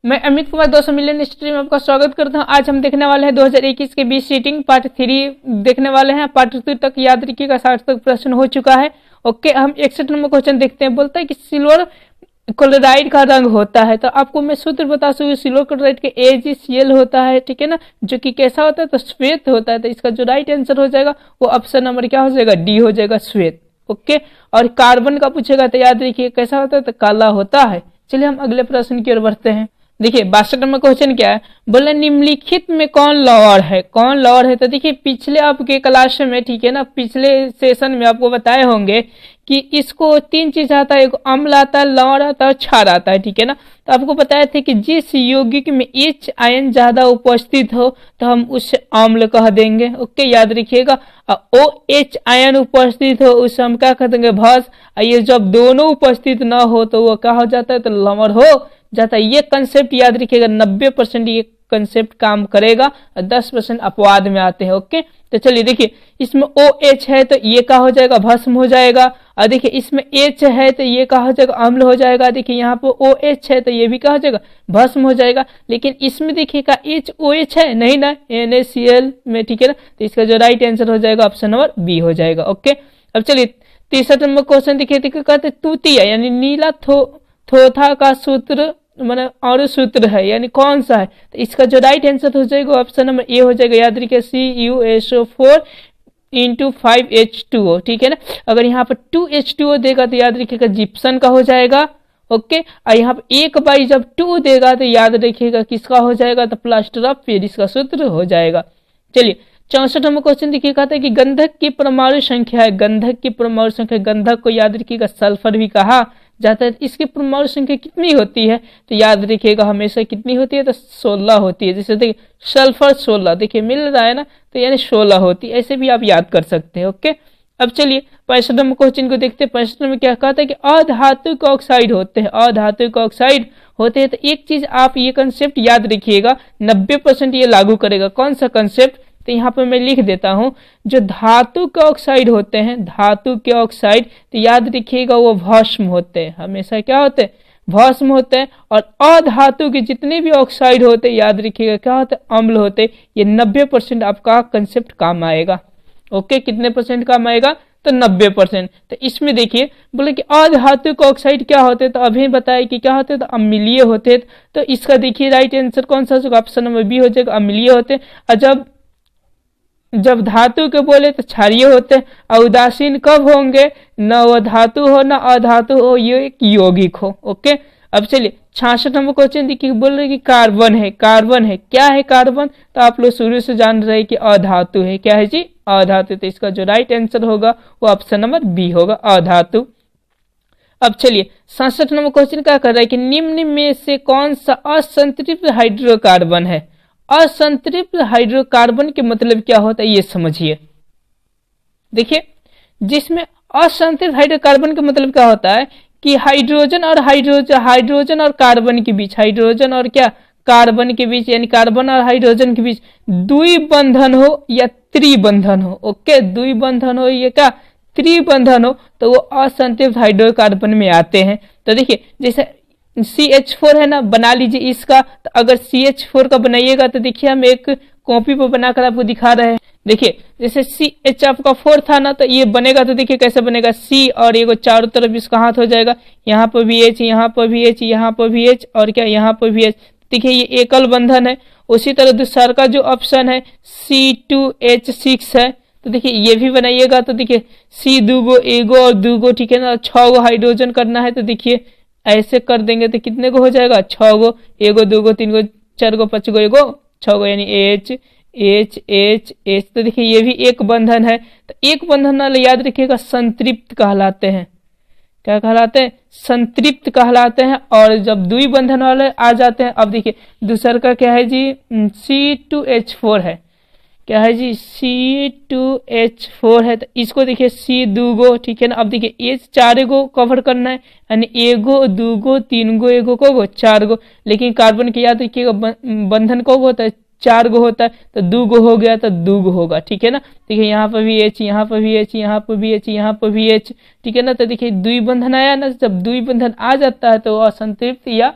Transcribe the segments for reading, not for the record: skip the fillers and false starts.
मैं Amit Kumar 200 million study में आपका स्वागत करता हूं। आज हम देखने वाले हैं 2021 के बीच सीटिंग पार्ट 3 देखने वाले हैं। पार्ट 2 तक याद रखिएगा, 60 तक प्रश्न हो चुका है। ओके, हम 61 नंबर क्वेश्चन देखते हैं। बोलता है कि सिल्वर क्लोराइड का रंग होता है, तो आपको मैं सूत्र बता सकूँ। सिल्वर क्लोराइड के AgCl होता है, ठीक है ना, जो कि कैसा होता है तो श्वेत होता है। तो इसका जो राइट आंसर हो जाएगा वो ऑप्शन नंबर क्या हो जाएगा, डी हो जाएगा, श्वेत। ओके, और कार्बन का पूछेगा तो याद रखिए कैसा होता है तो काला होता है। चलिए हम अगले प्रश्न की ओर बढ़ते हैं। देखिए 62 नंबर क्वेश्चन क्या है, बोला निम्नलिखित में कौन लौड़ है, कौन लौड़ है। तो देखिए पिछले आपके क्लास में, ठीक है ना, पिछले सेशन में आपको बताए होंगे कि इसको 3 चीज आता है, एक अम्ल आता है, लौड़ आता है और क्षार आता है, ठीक है ना। तो आपको बताए थे कि जिस यौगिक में H आयन ज्यादा उपस्थित हो तो हम उसे अम्ल कह देंगे। ओके, याद रखिएगा। OH आयन उपस्थित हो उसे हम क्या कह देंगे, भस। ये जब दोनों उपस्थित न हो तो वो क्या हो जाता है तो लवण हो जाता है। ये कंसेप्ट याद रखिएगा, 90% ये कंसेप्ट काम करेगा, 10% अपवाद में आते हैं। ओके, तो चलिए देखिए इसमें OH है तो ये क्या हो जाएगा, भस्म हो जाएगा। और देखिए इसमें H है तो ये क्या हो जाएगा, अम्ल हो जाएगा। देखिए यहाँ पर OH है तो ये भी क्या हो जाएगा, भस्म हो जाएगा। लेकिन इसमें देखिएगा HOH है नहीं ना, NaCl में, ठीक है ना। तो इसका जो राइट आंसर हो जाएगा ऑप्शन नंबर बी हो जाएगा। ओके, अब चलिए 63 नंबर क्वेश्चन देखिए, कहते तूतिया यानी नीला थोथा का सूत्र मैंने और सूत्र है, यानी कौन सा है। तो इसका जो राइट आंसर हो जाएगा ऑप्शन नंबर ए हो जाएगा। याद रखिए CuSO4 × 5H2O, ठीक है ना। अगर यहाँ पर 2H2O देगा तो याद रखिएगा जिप्सन का हो जाएगा। ओके, और यहाँ पर एक बाई जब 2 देगा तो याद रखिएगा किसका हो जाएगा तो प्लास्टर ऑफ पेरिस का सूत्र हो जाएगा। चलिए 64 नंबर क्वेश्चन देखिए, कहता है कि गंधक की परमाणु संख्या है, गंधक की परमाणु संख्या, गंधक को याद रखिएगा सल्फर भी कहा जाता है। इसकी परमाणु संख्या कितनी होती है तो याद रखिएगा हमेशा कितनी होती है तो 16 होती है। जैसे देखिए सल्फर 16 देखिए मिल रहा है ना, तो यानी 16 होती है, ऐसे भी आप याद कर सकते हैं। ओके, अब चलिए 65 नंबर क्वेश्चन को देखते हैं। 65 में क्या कहता है कि अधातुक ऑक्साइड होते हैं, अधातुक ऑक्साइड होते हैं। तो एक चीज आप ये कंसेप्ट याद रखिएगा, 90% ये लागू करेगा। कौन सा कंसेप्ट, तो यहाँ पर मैं लिख देता हूं, जो धातु के ऑक्साइड होते हैं, धातु के ऑक्साइड, तो याद रखिएगा वो भस्म होते हैं, हमेशा क्या होते हैं, भस्म होते हैं। और अधातु के जितने भी ऑक्साइड होते हैं याद रखिएगा क्या होते हैं, अम्ल होते हैं। ये 90% आपका कंसेप्ट काम आएगा। ओके, कितने परसेंट काम आएगा तो 90%। तो इसमें देखिए बोले कि अधातु के ऑक्साइड क्या होते हैं, तो अभी बताया कि क्या होते हैं तो अम्लीय होते हैं। तो इसका देखिए राइट आंसर कौन सा होगा, ऑप्शन नंबर बी हो जाएगा, अम्लीय होते हैं। और जब धातु के बोले तो क्षारीय होते हैं। और उदासीन कब होंगे, न वो धातु हो न अधातु हो, ये एक यौगिक हो। ओके, अब चलिए 66 नंबर क्वेश्चन देखिए, बोल रहे कि कार्बन है, कार्बन है, क्या है कार्बन, तो आप लोग शुरू से जान रहे हैं कि अधातु है। क्या है जी, अधातु। तो इसका जो राइट आंसर होगा वो ऑप्शन नंबर बी होगा, अधातु। अब चलिए 67 नंबर क्वेश्चन क्या कर रहा है कि निम्न में से कौन सा असंतृप्त हाइड्रोकार्बन है। असंतृप्त हाइड्रोकार्बन के मतलब क्या होता है ये समझिए। देखिए जिसमें असंतृप्त हाइड्रोकार्बन का मतलब क्या होता है कि हाइड्रोजन और कार्बन के बीच, हाइड्रोजन और क्या कार्बन के बीच, यानी कार्बन और हाइड्रोजन के बीच द्विबंधन हो या त्रिबंधन हो। ओके, द्विबंधन हो या क्या त्रिबंधन हो, तो वो असंतृप्त हाइड्रोकार्बन में आते हैं। तो देखिए जैसे CH4 है ना, बना लीजिए इसका। तो अगर CH4 का बनाइएगा तो देखिए हम एक कॉपी पर बनाकर आपको दिखा रहे हैं। देखिए जैसे CH आपका 4 था ना, तो ये बनेगा तो देखिए कैसे बनेगा, C और ये चारों तरफ इसका हाथ हो जाएगा, यहाँ पर भी H, यहाँ पर भी H, यहाँ पर भी H और क्या यहाँ पर भी H। देखिए ये एकल बंधन है। उसी तरह दूसरा का जो ऑप्शन है C2H6 है, तो देखिए ये भी बनाइएगा तो देखिए C दूगो, एगो और दूगो, ठीक है ना, 6 गो हाइड्रोजन करना है। तो देखिए ऐसे कर देंगे तो कितने को हो जाएगा, 6 गो, एगो दूगो तीन गो चार गो 5 गो एगो 6 गो, यानी H H H H। तो देखिए ये भी एक बंधन है। तो एक बंधन वाले याद रखिएगा संतृप्त कहलाते हैं। क्या कहलाते हैं, संतृप्त कहलाते हैं। और जब द्विबंधन वाले आ जाते हैं, अब देखिए दूसरा का क्या है जी, C2H4 है, क्या है जी C2H4 है। तो इसको देखिए C दूगो, ठीक है ना। अब देखिए H 4 गो कवर करना है, यानी एगो दूगो तीन गो एगो को गो 4 गो। लेकिन कार्बन के याद रखिएगा बंधन को होता है 4 गो होता है, तो 2 गो हो गया तो 2 गो होगा, ठीक है ना। देखिए यहाँ पर भी H, यहाँ पर भी H, यहाँ पर भी H, यहाँ पर भी H, ठीक है ना। तो देखिए द्विबंधन आया ना, जब द्विबंधन आ जाता है तो असंतृप्त या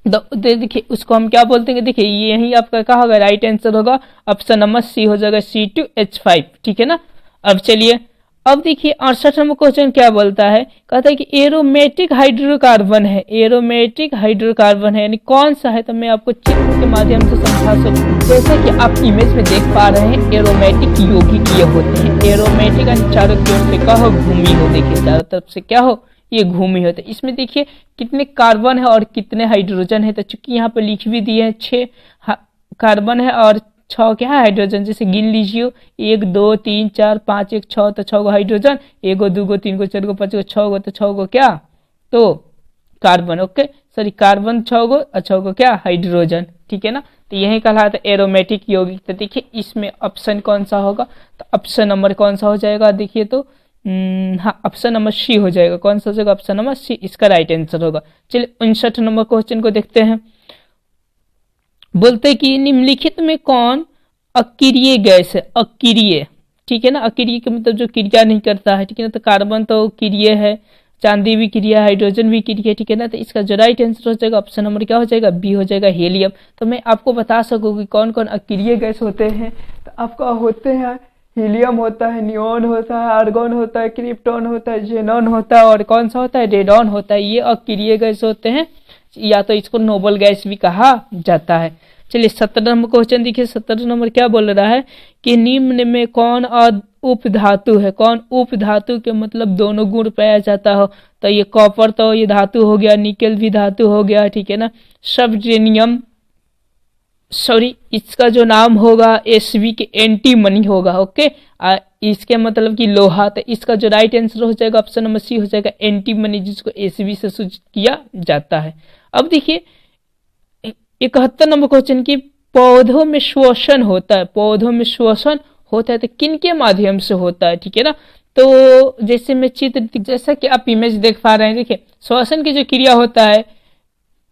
देखिए उसको हम क्या बोलते हैं, देखिए यही आपका क्या होगा, राइट आंसर होगा ऑप्शन नंबर सी हो जाएगा, C2H5, ठीक है ना। अब चलिए, अब देखिए 68 नंबर क्वेश्चन क्या बोलता है, कहता है कि एरोमेटिक हाइड्रोकार्बन है, एरोमेटिक हाइड्रोकार्बन है यानी कौन सा है, तो मैं आपको चित्र के माध्यम से समझा सकूं। जैसा कि आप इमेज में देख पा रहे हैं, एरोमेटिक यौगिक ये होते हैं, एरोमेटिक यानी चारों तरफ से क्या हो, घूमी हो, देखिए चारों तरफ से क्या हो, ये घूमी होते हैं। इसमें देखिए कितने कार्बन है और कितने हाइड्रोजन है, तो चूंकि यहाँ पे लिख भी दिए हैं 6 कार्बन है और 6 क्या है हाइड्रोजन, जैसे गिन लीजिए 1 2 3 4 5 1 6, तो 6 गो हाइड्रोजन, 1 गो 2 गो 3 गो 4 गो 5 गो 6 गो, तो 6 गो क्या, तो कार्बन, ओके सॉरी कार्बन 6 गो और 6 गो क्या हाइड्रोजन, ठीक है ना। तो यही कहलाता है एरोमेटिक यौगिक। तो देखिए इसमें ऑप्शन कौन सा होगा, तो ऑप्शन नंबर कौन सा हो जाएगा, देखिए तो हाँ ऑप्शन नंबर सी हो जाएगा, कौन सा हो जाएगा, ऑप्शन नंबर सी इसका राइट आंसर होगा। चलिए 59 नंबर क्वेश्चन को देखते हैं। बोलते कि निम्नलिखित में कौन अक्रिय गैस है, अक्रिय, ठीक है ना, अक्रिय का मतलब जो क्रिया नहीं करता है, ठीक है ना, तो कार्बन तो क्रिय है, चांदी भी क्रिया, हाइड्रोजन भी क्रिया, ठीक है ना। तो इसका जो राइट आंसर हो जाएगा ऑप्शन नंबर क्या हो जाएगा, बी हो जाएगा, हीलियम। तो मैं आपको बता सकूँ कि कौन कौन अक्रिय गैस होते हैं, तो आपका होते हैं हीलियम होता है, नियोन होता है, आर्गोन होता है, क्रिप्टॉन होता है, जेनॉन होता है और कौन सा होता है, रेडॉन होता है। ये अक्रिय गैस होते हैं, या तो इसको नोबल गैस भी कहा जाता है। चलिए 17 नंबर क्वेश्चन देखिए, 17 नंबर क्या बोल रहा है कि निम्न में कौन उपधातु है, कौन उपधातु के मतलब दोनों गुण पाया जाता हो, तो ये कॉपर तो ये धातु हो गया, निकेल भी धातु हो गया, ठीक है ना। सबजेनियम सॉरी इसका जो नाम होगा Sb के एंटीमनी होगा, ओके इसके मतलब कि लोहा। तो इसका जो राइट आंसर हो जाएगा ऑप्शन नंबर सी हो जाएगा, एंटीमनी, जिसको Sb से सूचित किया जाता है। अब देखिए 71 नंबर क्वेश्चन की पौधों में श्वसन होता है, पौधों में श्वसन होता है तो किन के माध्यम से होता है, ठीक है ना। तो जैसे मैं चित्र, जैसा कि आप इमेज देख पा रहे हैं, देखिए श्वसन की जो क्रिया होता है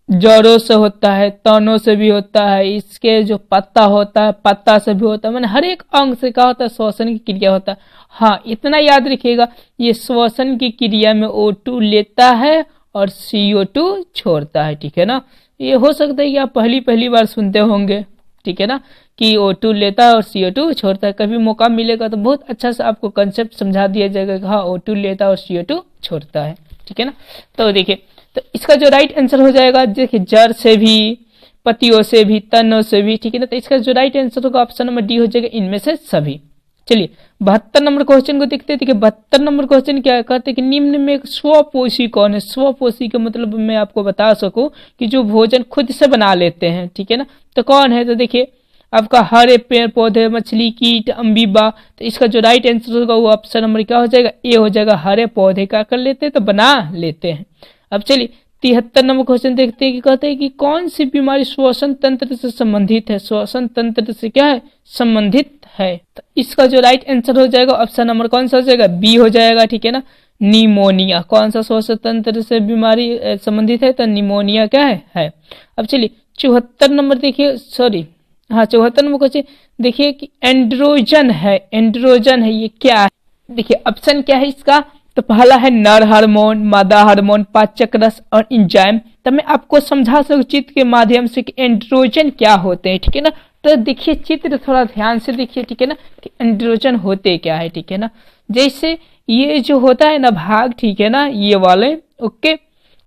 जड़ों से होता है, तनों से भी होता है, इसके जो पत्ता होता है पत्ता से भी होता है, मैंने हर एक अंग से क्या होता है, श्वसन की क्रिया होता है। हाँ इतना याद रखिएगा, ये श्वसन की क्रिया में O2 लेता है और CO2 छोड़ता है, ठीक है ना। ये हो सकता है कि आप पहली बार सुनते होंगे, ठीक है ना, कि O2 लेता है और CO2 छोड़ता है। कभी मौका मिलेगा तो बहुत अच्छा से आपको कंसेप्ट समझा दिया जाएगा कि हाँ O2 लेता है और CO2 छोड़ता है, ठीक है ना। तो देखिए तो इसका जो राइट आंसर हो जाएगा, देखिए जड़ से भी, पत्तियों से भी, तनों से भी, ठीक है ना। तो इसका जो राइट आंसर होगा ऑप्शन नंबर डी हो जाएगा, इनमें से सभी। चलिए 72 नंबर क्वेश्चन को देखते हैं। देखिए 72 नंबर क्वेश्चन क्या कहते हैं कि निम्न में स्वपोषी कौन है। स्वपोषी का मतलब मैं आपको बता सकूं कि जो भोजन खुद से बना लेते हैं, ठीक है ना, तो कौन है। तो देखिए आपका हरे पेड़ पौधे, मछली, कीट, अम्बीबा। तो इसका जो राइट आंसर होगा वो ऑप्शन नंबर क्या हो जाएगा, ए हो जाएगा। हरे पौधे क्या कर लेते हैं, तो बना लेते हैं। अब चलिए 73 नंबर क्वेश्चन देखते हैं कि कहते हैं कि कौन सी बीमारी श्वसन तंत्र से संबंधित है, श्वसन तंत्र से क्या है, संबंधित है। तो इसका जो राइट आंसर हो जाएगा ऑप्शन नंबर कौन सा हो जाएगा, बी हो जाएगा, ठीक है ना। निमोनिया, कौन सा श्वसन तंत्र से बीमारी संबंधित है, तो निमोनिया क्या है। अब चलिए 74 नंबर देखिए, सॉरी हाँ 74 नंबर क्वेश्चन देखिए कि एंड्रोजन है, एंड्रोजन है ये क्या है। देखिए ऑप्शन क्या है इसका, तो पहला है नर हार्मोन, मादा हार्मोन, पाचक रस और इंजाइम। तो मैं आपको समझा सकूं चित्र के माध्यम से कि एंड्रोजन क्या होते हैं, ठीक है ना। तो देखिए चित्र थोड़ा ध्यान से देखिए, ठीक है ना, कि एंड्रोजन होते क्या है, ठीक है ना। जैसे ये जो होता है ना भाग, ठीक है ना, ये वाले, ओके।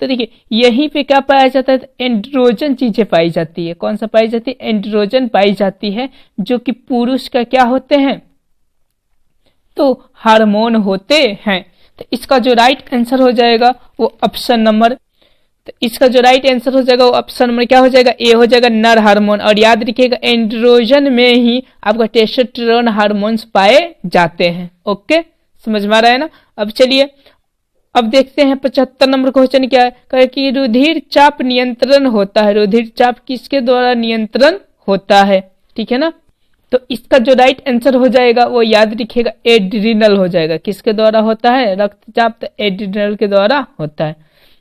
तो देखिए यहीं पे क्या पाया जाता है, तो एंड्रोजन चीजें पाई जाती है। कौन सा पाई जाती है, एंड्रोजन पाई जाती है, जो कि पुरुष का क्या होते हैं, तो हार्मोन होते हैं। तो इसका जो राइट आंसर हो जाएगा वो ऑप्शन नंबर, तो इसका जो राइट आंसर हो जाएगा वो ऑप्शन नंबर क्या हो जाएगा, ए हो जाएगा, नर हार्मोन। और याद रखिएगा एंड्रोजन में ही आपका टेस्टोस्टेरोन हार्मोन्स पाए जाते हैं, ओके समझ में आ रहा है ना। अब चलिए अब देखते हैं 75 नंबर क्वेश्चन क्या है, कहे कि रुधिर चाप नियंत्रण होता है। रुधिर चाप किसके द्वारा नियंत्रण होता है, ठीक है ना। तो इसका जो राइट आंसर हो जाएगा वो याद रखिएगा एड्रिनल हो जाएगा। किसके द्वारा होता है रक्तचाप, तो एड्रिनल के द्वारा होता है।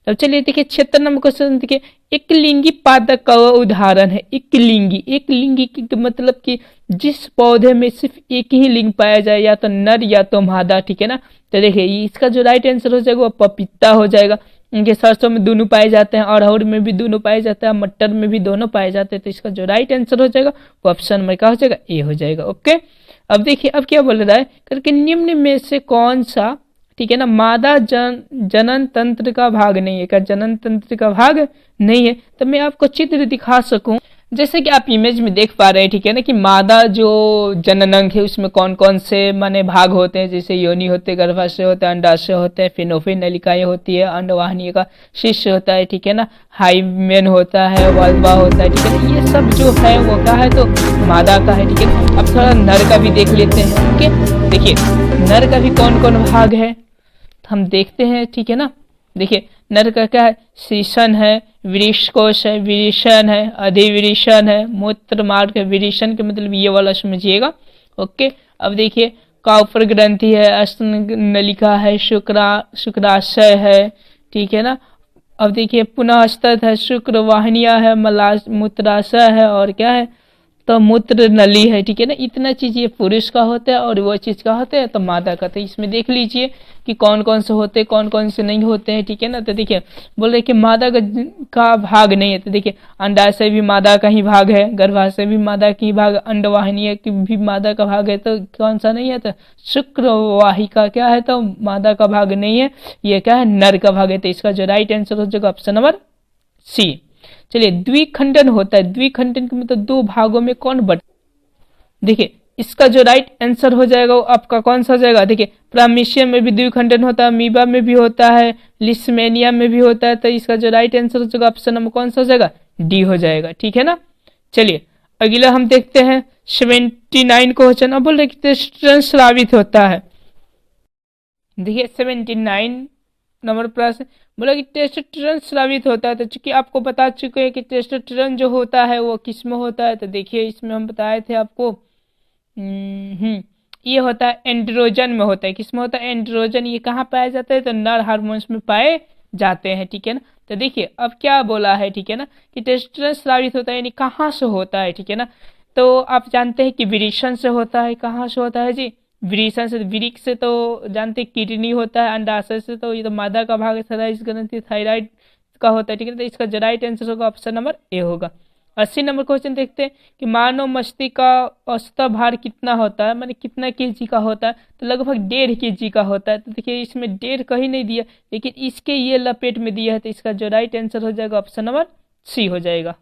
अब चलिए देखिए 76 नंबर क्वेश्चन देखिए, एक लिंगी पादप का उदाहरण है। एक लिंगी की मतलब कि जिस पौधे में सिर्फ एक ही लिंग पाया जाए, या तो नर या तो मादा, ठीक है ना। तो देखिए इसका जो राइट आंसर हो जाएगा वो पपीता हो जाएगा। इनके सरसों में दोनों पाए जाते हैं, अरहर में भी दोनों पाए जाते हैं, मटर में भी दोनों पाए जाते हैं। तो इसका जो राइट आंसर हो जाएगा वो ऑप्शन में क्या हो जाएगा, ए हो जाएगा। ओके, अब देखिए अब क्या बोल रहा है करके, निम्न में से कौन सा, ठीक है ना, मादा जनन तंत्र का भाग नहीं है। क्या जनन तंत्र का भाग नहीं है? तो मैं आपको चित्र दिखा सकूं, जैसे कि आप इमेज में देख पा रहे हैं, ठीक है ना, कि मादा जो जननांग है उसमें कौन कौन से माने भाग होते हैं, जैसे योनि होते हैं, गर्भाशय होता है, अंडाशय होते हैं, फिनोफिन नलिकाएं होती है, अंडवाहिनी का शिष्य होता है, ठीक है ना, हाइमेन होता है, वाल्वा होता है, ठीक है ना, ये सब जो है वो क्या है, तो मादा का है, ठीक है। अब थोड़ा नर का भी देख लेते हैं। ओके, देखिए नर का भी कौन कौन भाग है हम देखते हैं, ठीक है ना। देखिए नर का क्या है, शीशन है, वृषकोश है, विरीशन है, अधिविरीशन है, मूत्र मार्ग है। विरीशन के मतलब ये वाला समझिएगा। ओके, अब देखिए काउपर ग्रंथि है, अस्तन नलिका है, शुक्राशय है, ठीक है ना। अब देखिए पुनः स्तत है, शुक्र वाहिनिया है, मूत्राशय है, और क्या है, तो मूत्र नली है, ठीक है ना। इतना चीज ये पुरुष का होता है और वो चीज का होता है तो मादा का। तो इसमें देख लीजिए कि कौन कौन से होते हैं, कौन कौन से नहीं होते हैं, ठीक है ना। तो देखिए बोल रहे कि मादा का भाग नहीं है, तो देखिए अंडाशय भी मादा का ही भाग है, गर्भाशय भी मादा की भाग, अंडवाहिनी की भी मादा का भाग है, तो कौन सा नहीं है, तो शुक्रवाहिका क्या है, तो मादा का भाग नहीं है, ये क्या है, नर का भाग है। तो इसका जो राइट आंसर हो जाएगा ऑप्शन नंबर सी। चलिए द्विखंडन होता है, द्विखंडन के मतलब दो भागों में कौन बट, देखिए इसका जो राइट आंसर हो जाएगा वो आपका कौन सा हो जाएगा, देखिए प्रामिशियम में भी द्विखंडन होता है, अमीबा में भी होता है, लिस्मेनिया में भी होता है। तो इसका जो राइट आंसर हो जाएगा ऑप्शन नंबर कौन सा हो जाएगा, डी हो जाएगा, ठीक है ना। चलिए अगला हम देखते हैं 79 क्वेश्चन। अब बोल रहे टेस्टोस्टेरोन स्रावित होता है। देखिए 79 नंबर प्रश्न बोला कि टेस्टोस्टेरोन स्रावित होता है। तो चूंकि आपको बता चुके हैं कि टेस्टोस्टेरोन जो होता है वो किस में होता है, तो देखिए इसमें हम बताए थे आपको, ये होता है एंड्रोजन में होता है। किस में होता है, एंड्रोजन। ये कहाँ पाया जाता है, तो नर हार्मोन्स में पाए जाते हैं, ठीक है ना। तो देखिए अब क्या बोला है, ठीक है ना, कि टेस्टोस्टेरोन स्रावित होता है, यानी कहाँ से होता है, ठीक है ना। तो आप जानते हैं कि विरीक्षण से होता है। कहाँ से होता है जी, विरीक्षण से। विरिक से तो जानते हैं किडनी होता है, अंडाशय से तो ये तो मादा का भाग है, ग्रंथि थायराइड का होता है, ठीक है। तो इसका जो राइट आंसर होगा ऑप्शन नंबर ए होगा। 80 नंबर क्वेश्चन देखते हैं कि मानव मस्तिष्क का औसत भार कितना होता है, माने कितना केजी का होता है, तो लगभग 1.5 केजी का होता है। तो देखिए इसमें 1.5 कहीं नहीं दिया, लेकिन इसके ये लपेट में दिया है, तो इसका जो राइट आंसर हो जाएगा ऑप्शन नंबर सी हो जाएगा।